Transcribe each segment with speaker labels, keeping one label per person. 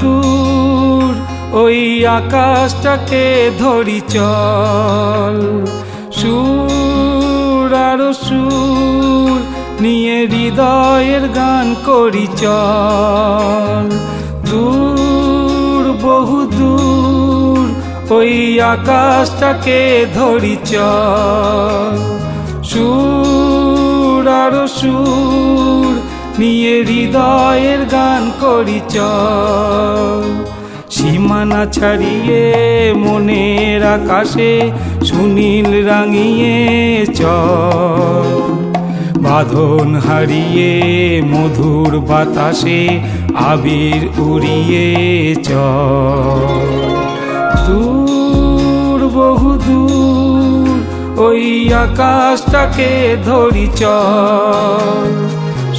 Speaker 1: দূর ওই আকাশটাকে ধরি চল, সুর আর সুর নিয়ে হৃদয়ের গান করি চল। দূর বহু দূর ওই আকাশটাকে ধরি চল, সুর আর সুর নিয়ে হৃদয়ের গান করি চল। সীমানা ছাড়িয়ে মনের আকাশে সুনীল রাঙিয়ে চল, বাঁধন হারিয়ে মধুর বাতাসে আবির উড়িয়ে চল। দূর বহু দূর ওই আকাশটাকে ধরি চল,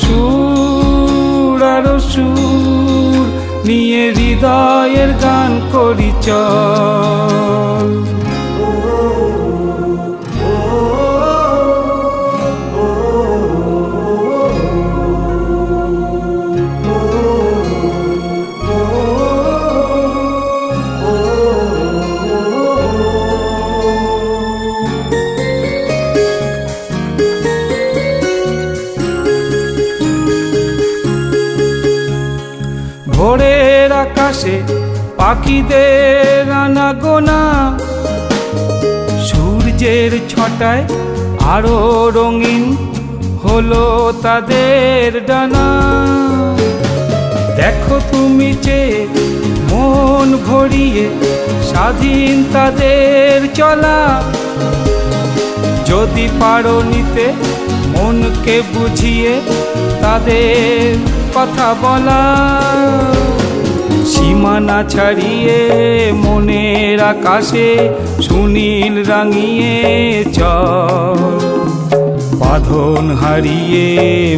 Speaker 1: সুর আর সুর নিয়ে হৃদয়ের গান করি চল। ভোরের আকাশে পাখিদের আনাগোনা, সূর্যের ছটায় আরো রঙিন হলো তাদের ডানা। দেখো তুমি চেয়ে মন ভরিয়ে স্বাধীন তাদের চলা, যদি পারো নিতে মনকে বুঝিয়ে তাদের কথা বলা। সীমানা ছাড়িয়ে মনের আকাশে সুনীল রাঙিয়ে চল, বাঁধন হারিয়ে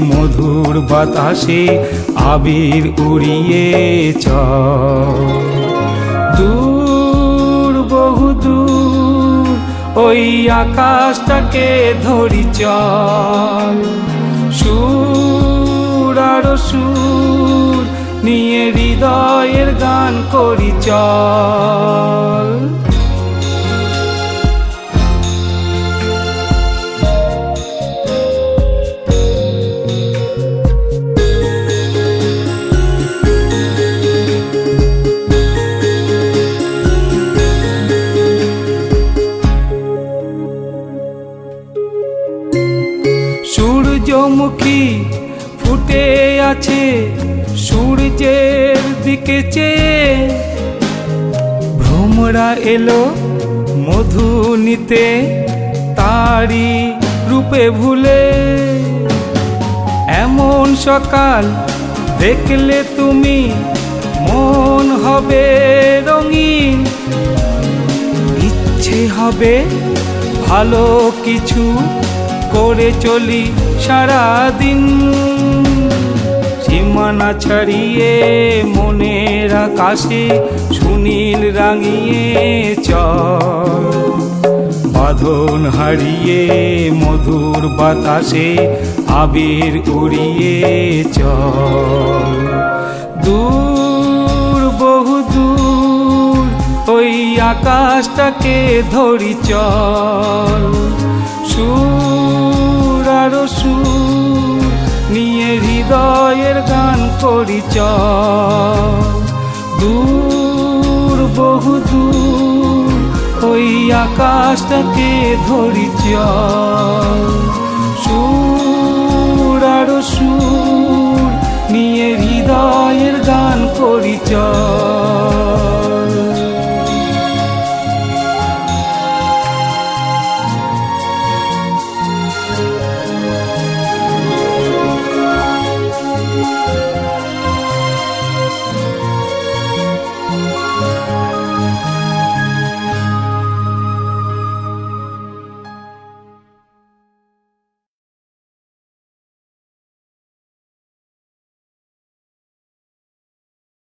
Speaker 1: মধুর বাতাসে আবির উড়িয়ে চল। দূর বহু দূর ওই আকাশটাকে ধরি চল, সুর আর সুর নিয়ে হৃদয়ের গান করি চল। সূর্যমুখী ফুটে আছে সূর্যের দিকে চেয়ে, ভ্রমরা এলো মধু নিতে তারি রূপে ভুলে। এমন সকাল দেখলে তুমি মন হবে রঙিন, ইচ্ছে হবে ভালো কিছু করে চলি সারাদিন। সীমানা ছাড়িয়ে মনের আকাশে সুনীল রাঙিয়ে চল, বাঁধন হারিয়ে মধুর বাতাসে আবির উড়িয়ে চল। দূর বহু দূর ওই আকাশটাকে ধরি চল, সুর আর সুর নিয়ে হৃদয়ের গান করি চল। দূর বহু দূর ওই আকাশটাকে ধরি চল, সুর আর সুর নিয়ে হৃদয়ের গান করি চল।